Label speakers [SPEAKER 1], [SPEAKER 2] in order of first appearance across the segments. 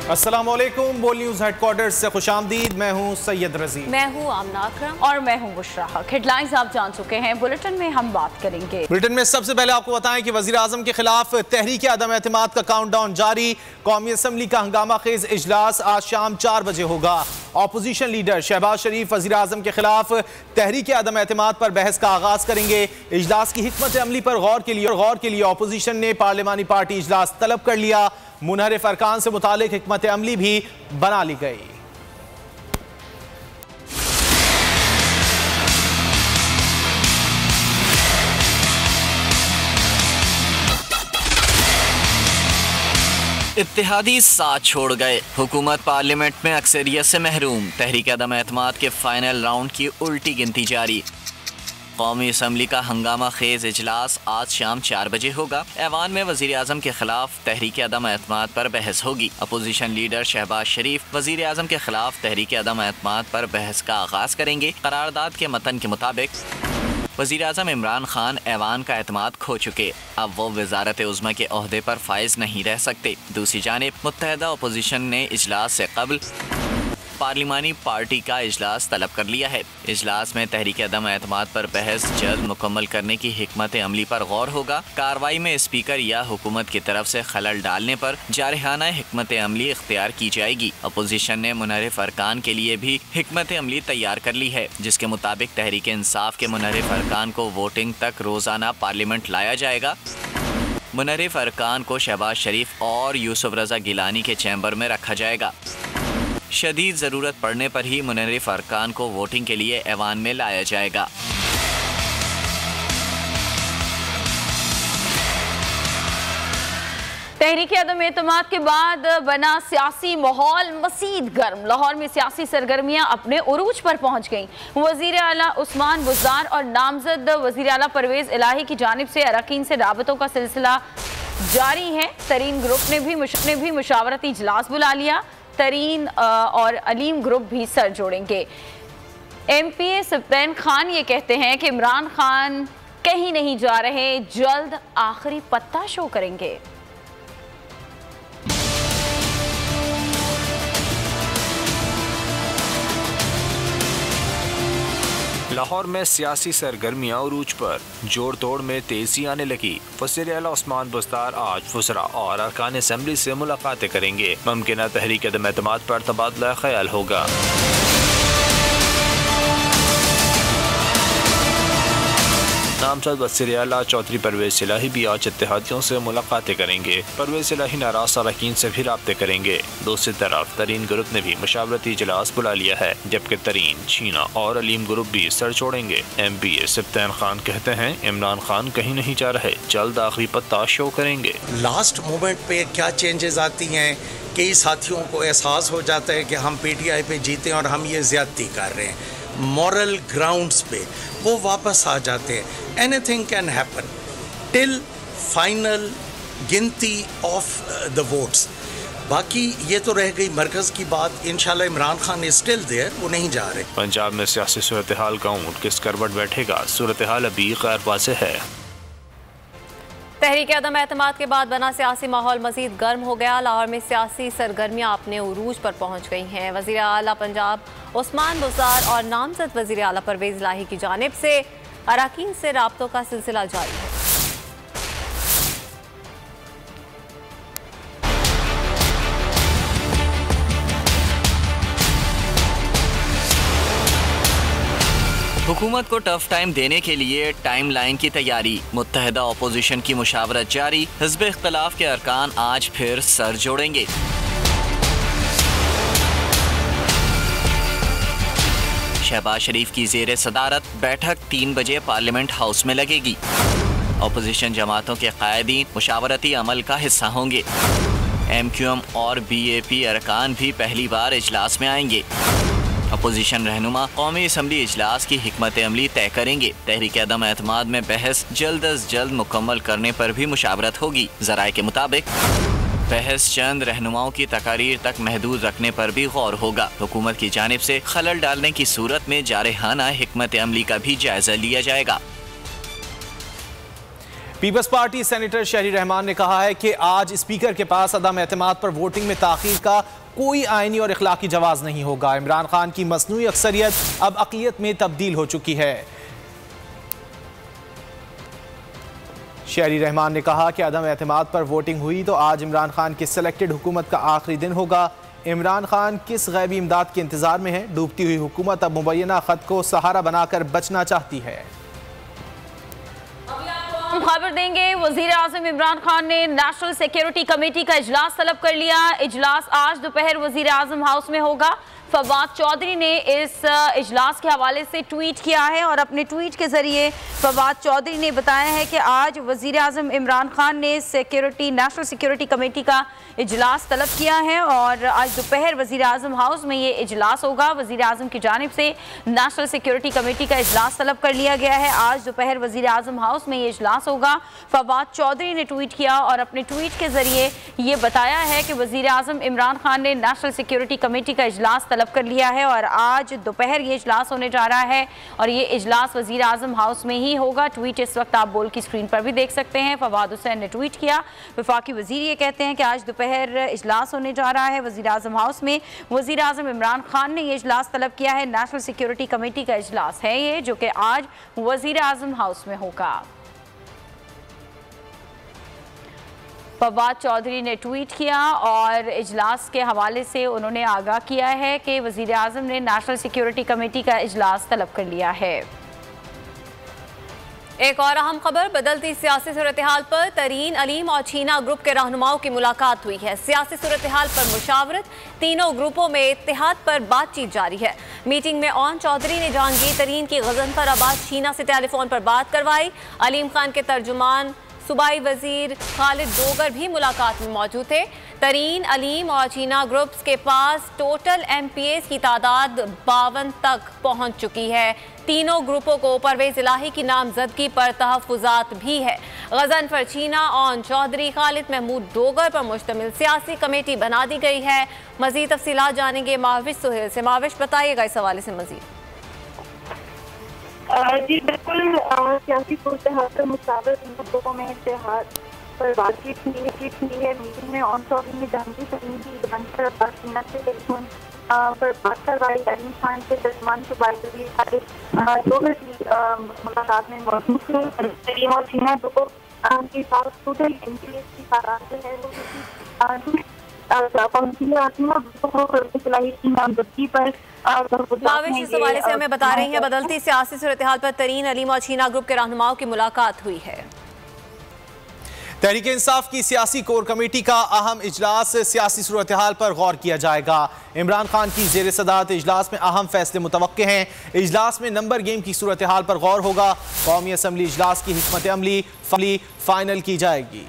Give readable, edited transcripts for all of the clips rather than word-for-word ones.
[SPEAKER 1] अस्सलामुअलैकुम, बोल news headquarter से खुशामदीद। मैं हूँ सैयद रजी,
[SPEAKER 2] मैं हूँ आमना अकरम और मैं हूँ बुशरा हक। हेडलाइंस आप जान चुके हैं, बुलेटिन में हम बात करेंगे।
[SPEAKER 1] बुलेटिन में सबसे पहले आपको बताएं कि वज़ीर आज़म के खिलाफ तहरीक अदम एतमाद का काउंटडाउन जारी। कौमी असम्बली का हंगामा खेज इजलास आज शाम 4 बजे होगा। ऑपोजिशन लीडर शहबाज शरीफ वज़ीर आज़म के खिलाफ तहरीक अदम एतमाद पर बहस का आगाज करेंगे। इजलास की हिकमत अमली पर गौर के लिए ऑपोजिशन ने पार्लिमानी पार्टी इजलास तलब कर लिया। मुनहरिफ अरकान से मुतालिक हिकमत अमली भी बना ली गई।
[SPEAKER 3] इत्तेहादी साथ छोड़ गए, हुकूमत पार्लियामेंट में अक्सरियत से महरूम। तहरीक अदम एतमाद के फाइनल राउंड की उल्टी गिनती जारी। कौमी असम्बली का हंगामा खेज इजलास आज शाम 4 बजे होगा। ऐवान में वज़ीर आज़म के खिलाफ तहरीक अदम एतमाद पर बहस होगी। अपोजिशन लीडर शहबाज शरीफ वज़ीर आज़म के खिलाफ तहरीक अदम एतमाद पर बहस का आगाज करेंगे। करारदाद के मतन के मुताबिक वज़ीर आज़म इमरान खान ऐवान का एतमाद खो चुके, अब वो वज़ारत उज़्मा के ओहदे पर फाइज नहीं रह सकते। दूसरी जानिब मुत्तहदा अपोजिशन ने इजलास से कबल पार्लिमानी पार्टी का इजलास तलब कर लिया है। इजलास में तहरीक अदम एतमाद पर बहस जल्द मुकम्मल करने की हिकमत अमली पर गौर होगा। कार्रवाई में स्पीकर या हुकूमत की तरफ से खलल डालने पर जारहाना हिकमत अमली इख्तियार की जाएगी। अपोजिशन ने मुनहरिफ अरकान के लिए भी हिकमत अमली तैयार कर ली है, जिसके मुताबिक तहरीक इंसाफ के मुनहरिफ अरकान को वोटिंग तक रोजाना पार्लियामेंट लाया जाएगा। मुनहरिफ अरकान को शहबाज शरीफ और यूसुफ रजा गिलानी के चैम्बर में रखा जाएगा। शदीद ज़रूरत पड़ने पर ही मुनहरिफ अरकान को वोटिंग के लिए ऐवान में लाया जाएगा।
[SPEAKER 2] तहरीक अदम एतमाद के बाद बना सियासी माहौल मज़ीद गर्म। लाहौर में सियासी सरगर्मियां अपने उरूज पर पहुंच गईं। वज़ीर आला उस्मान बुज़दार और नामजद वज़ीर आला परवेज़ इलाही की जानिब से अरकान से राबतों का सिलसिला जारी है। तरीन ग्रुप ने भी मुशावरती इजलास बुला लिया। तरीन और अलीम ग्रुप भी सर जोड़ेंगे। MP सब्तैन खान ये कहते हैं कि इमरान खान कहीं नहीं जा रहे, जल्द आखिरी पत्ता शो करेंगे।
[SPEAKER 4] लाहौर में सियासी सरगर्मियां उरूज पर, जोड़ तोड़ में तेजी आने लगी। वज़ीर आला उस्मान बुज़दार आज वज़रा और अरकान असम्बली से मुलाकातें करेंगे। मुमकिन तहरीक अदम एतमाद पर तबादला ख्याल होगा। नामजद वज़ीर आला चौधरी परवेज़ इलाही भी आज इत्तेहादियों से मुलाकातें करेंगे। परवेज़ इलाही नाराज़ अरकान से भी राब्ते करेंगे। दूसरी तरफ तरीन ग्रुप ने भी मुशावरती इजलास बुला लिया है, जबकि तरीन, छीना और अलीम ग्रुप भी सर छोड़ेंगे। MP सब्तैन खान कहते हैं इमरान खान कहीं नहीं जा रहे, जल्द आखिरी पत्ता शो करेंगे।
[SPEAKER 5] लास्ट मोमेंट पे क्या चेंजेस आती हैं, कई साथियों को एहसास हो जाता है कि हम PTI पे जीते और हम ये ज्यादती कर रहे हैं। मॉरल ग्राउंड्स पे वो वापस आ जाते हैं। Anything can happen till final गिनती ऑफ द वोट्स। बाकी ये तो रह गई मरकज़ की बात। इंशाल्लाह Imran Khan is still there, वो नहीं जा रहे।
[SPEAKER 4] पंजाब में सियासी सूरत हाल का ऊँट किस करवट बैठेगा, सूरत हाल अभी गैर वाज़ेह है।
[SPEAKER 2] तहरीक अदम एतमाद के बाद बना सियासी माहौल मज़ीद गर्म हो गया। लाहौर में सियासी सरगर्मियां अपने उरूज पर पहुंच गई हैं। वज़ीर आला पंजाब उस्मान बुज़दार और नामजद वज़ीर आला परवेज़ इलाही की जानिब से अरकान से राब्तों का सिलसिला जारी है।
[SPEAKER 3] हुकूमत को टफ टाइम देने के लिए टाइम लाइन की तैयारी। मुत्तहदा अपोजिशन की मुशावरत जारी। हिज़्ब इख्तिलाफ के अरकान आज फिर सर जोड़ेंगे। शहबाज शरीफ की ज़ेर सदारत बैठक 3 बजे पार्लियामेंट हाउस में लगेगी। अपोजिशन जमातों के कायदीन मुशावरती अमल का हिस्सा होंगे। MQM और BAP अरकान भी पहली बार इजलास में आएंगे। अपोजिशन रहनुमा कौमी असम्बली इजलास की हिकमत अमली तय करेंगे। तहरीक अदम एतमाद में बहस जल्द अज जल्द मुकम्मल करने पर भी मुशावरत होगी। ज़राए के मुताबिक बहस चंद रहनुमाओं की तकारीर तक महदूद रखने पर भी गौर होगा। हुकूमत की जानिब से खलल डालने की सूरत में जारहाना हिकमत अमली का भी जायजा लिया जाएगा।
[SPEAKER 1] पीपल्स पार्टी सेनेटर शहरी रहमान ने कहा है कि आज स्पीकर के पास अदम एतमाद पर वोटिंग में ताखीर का कोई आईनी और इखलाकी जवाब नहीं होगा। इमरान खान की मसनूई अक्सरियत अब अक़लियत में तब्दील हो चुकी है। शहरी रहमान ने कहा कि अदम एतमाद पर वोटिंग हुई तो आज इमरान खान की सिलेक्टेड हुकूमत का आखिरी दिन होगा। इमरान खान किस गैबी इमदाद के इंतजार में है? डूबती हुई हुकूमत अब मुबैना खत को सहारा बनाकर बचना चाहती है।
[SPEAKER 2] हम खबर देंगे, वजीर आज़म इमरान खान ने नेशनल सिक्योरिटी कमेटी का इजलास तलब कर लिया। इजलास आज दोपहर वजीर आज़म हाउस में होगा। फवाद चौधरी ने इस इजलास के हवाले से ट्वीट किया है और अपने ट्वीट के जरिए फवाद चौधरी ने बताया है कि आज वजीर आज़म इमरान खान ने नेशनल सिक्योरिटी कमेटी का इजलास तलब किया है और आज दोपहर वजीर आज़म हाउस में ये इजलास होगा। वजीर आज़म की जानिब से नेशनल सिक्योरिटी कमेटी का इजलास तलब कर लिया गया है। आज दोपहर वजीर आज़म हाउस में ये इजलास होगा। फवाद चौधरी ने ट्वीट किया और अपने ट्वीट के जरिए ये बताया है कि वजीर आज़म इमरान खान ने नेशनल सिक्योरिटी कमेटी का इजलास तलब कर लिया है और आज दोपहर ये इजलास होने जा रहा है और ये इजलास वजीर आज़म हाउस में ही होगा। ट्वीट इस वक्त आप बोल की स्क्रीन पर भी देख सकते हैं। फवाद हुसैन ने ट्वीट किया, वफाकी वजीर ये कहते हैं कि आज दोपहर इजलास होने जा रहा है वजीर आज़म हाउस में। वजीर आज़म इमरान खान ने ये इजलास तलब किया है। नेशनल सिक्योरिटी कमेटी का इजलास है ये, जो कि आज वजीर आज़म हाउस में होगा। फवाद चौधरी ने ट्वीट किया और इजलास के हवाले से उन्होंने आगाह किया है कि वज़ीर आज़म ने नेशनल सिक्योरिटी कमेटी का इजलास तलब कर लिया है।
[SPEAKER 6] एक और अहम खबर, बदलती सियासी सूरत-ए-हाल पर तरीन, अलीम और छीना ग्रुप के रहनुमाओं की मुलाकात हुई है। सियासी सूरत-ए-हाल पर मुशावरत, तीनों ग्रुपों में इत्तेहाद पर बातचीत जारी है। मीटिंग में ओन चौधरी ने जहांगीर तरीन की गजनफर अब्बास छीना से टेलीफोन पर बात करवाई। अलीम खान के तर्जुमान सूबाई वजीर खालिद डोगर भी मुलाकात में मौजूद थे। तरीन, अलीम और छीना ग्रुप्स के पास टोटल MPAs की तादाद 52 तक पहुंच चुकी है। तीनों ग्रुपों को परवेज इलाही की नामजदगी पर तहफ़्फ़ुज़ात भी है। गजनफर छीना, ओन चौधरी, खालिद महमूद डोगर पर मुश्तमिल सियासी कमेटी बना दी गई है। मज़ीद तफ़सीलात जानेंगे माविश सुहेल से। माविश, बताइएगा इस हवाले से मज़ीद।
[SPEAKER 7] जी बिल्कुल, सियासी सूरत-ए-हाल पर मुशावरत, इन ग्रुपों में इत्तेहाद पर बातचीत हुई है। मीटिंग में ओन चौधरी ने जहांगीर तरीन की गजनफर अब्बास छीना से टेलीफोन पर बात करवाई। अलीम खान के तर्जुमान सूबाई वजीर खालिद डोगर की मुलाकात में मौजूद थे। अलीम और छीना ग्रुपों के पास टोटल MPAs की तादाद जो है वो
[SPEAKER 6] माविश इस हवाले से हमें बता रही है बदलती सियासी सूरत-ए-हाल पर तरीन, अलीम और छीना ग्रुप के रहनुमाओं की मुलाकात हुई है।
[SPEAKER 1] तहरीक इंसाफ की सियासी कोर कमेटी का अहम इजलास, सियासी सूरत-ए-हाल पर गौर किया जाएगा। इमरान खान की जेर सदारत इजलास में अहम फैसले मुतवक्के हैं। इजलास में नंबर गेम की सूरत-ए-हाल पर गौर होगा। कौमी असम्बली इजलास की हिकमत अमली फाइनल की जाएगी।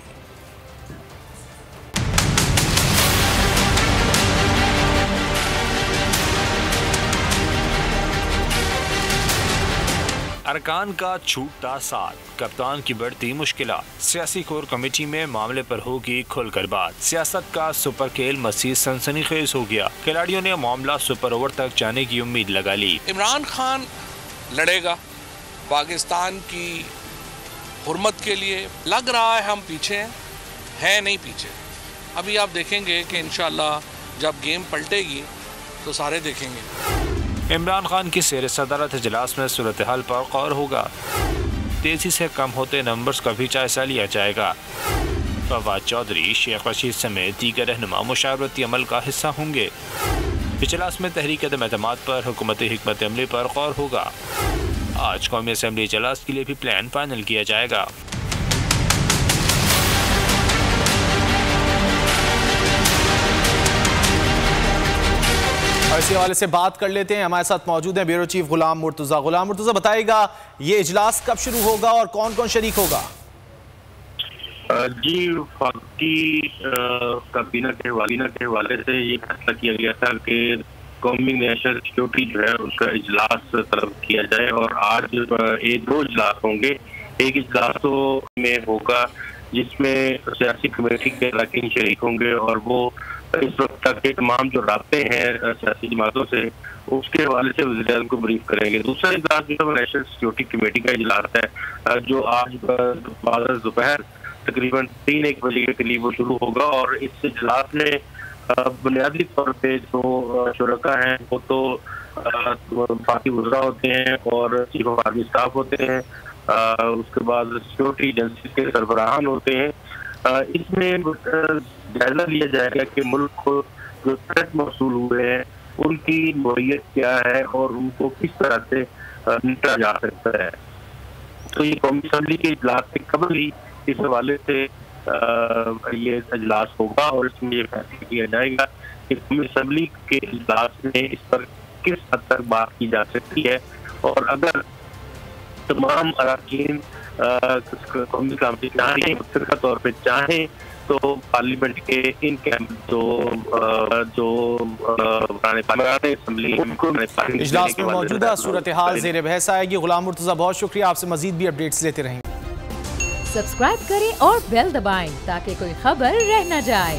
[SPEAKER 4] अरकान का छूटता साथ, कप्तान की बढ़ती मुश्किलात, सियासी कोर कमेटी में मामले पर होगी खुलकर बात। सियासत का सुपर खेल मज़ीद सनसनीखेज हो गया। खिलाड़ियों ने मामला सुपर ओवर तक जाने की उम्मीद लगा ली।
[SPEAKER 8] इमरान खान लड़ेगा पाकिस्तान की हुर्मत के लिए। लग रहा है हम पीछे हैं नहीं पीछे। अभी आप देखेंगे कि इंशाअल्लाह जब गेम पलटेगी तो सारे देखेंगे।
[SPEAKER 4] इमरान खान की शेर सदारत इजलास में सूरत हाल पर गौर होगा। तेजी से कम होते नंबर्स का भी जायजा लिया जाएगा। फवाद चौधरी, शेख रशीद समेत दीगर रहनुमा मुशावरती अमल का हिस्सा होंगे। इजलास में तहरीक अदम एतमाद पर हुकूमती हिकमत अमली पर गौर होगा। आज कौमी असम्बली इजलास के लिए भी प्लान फाइनल किया जाएगा।
[SPEAKER 1] इसी हवाले से बात कर लेते हैं। हमारे साथ मौजूद हैं ब्यूरो चीफ गुलाम मुर्तज़ा। गुलाम मुर्तज़ा, बताइएगा ये इजलास कब शुरू होगा और कौन कौन शरीक होगा?
[SPEAKER 9] जी, वफाकी काबीना के हवाले से ये फैसला किया गया था कि कौमी नेशनल सिक्योरिटी जो है उसका इजलास तलब किया जाए और आज 2 इजलास होंगे। एक इजलास में होगा जिसमें सियासी कमेटी के अरकान शरीक होंगे और वो इस वक्त तक के तमाम जो राब्ते हैं सियासी जमातों से, उसके हवाले से वज़ीर-ए-आज़म को ब्रीफ करेंगे। दूसरा इजलास जो है नेशनल सिक्योरिटी कमेटी का इजलास है, जो आज दोपहर तकरीबन 3-1 बजे के करीब वो शुरू होगा। और इस इजलास में बुनियादी तौर पे जो शुरका हैं वो तो वफाकी वज़रा होते हैं और चीफ ऑफ आर्मी स्टाफ होते हैं, उसके बाद सिक्योरिटी एजेंसी के सरबराहान होते हैं। इसमें जायजा लिया जाएगा कि मुल्क को जो थ्रेट मौसूल हुए हैं उनकी नौइयत क्या है और उनको किस तरह से निपटा जा सकता है। तो ये कौमी असम्बली के इजलास से कबल ही इस हवाले से ये इजलास होगा और इसमें ये फैसला किया जाएगा कि कौमी असम्बली के इजलास में इस पर किस हद तक बात की जा सकती है। और अगर तमाम अरकान कौमी असम्बली चाहें, मुतफ़िक़ा तौर पर चाहें, तो पार्लियामेंट के इन कैंप
[SPEAKER 1] इजलास में मौजूदा सूरत हाल ज़ेर बहस आएगी। गुलाम मुर्तज़ा बहुत शुक्रिया, आपसे मजीद भी अपडेट्स लेते रहेंगे।
[SPEAKER 10] सब्सक्राइब करें और बेल दबाएं ताकि कोई खबर रह न जाए।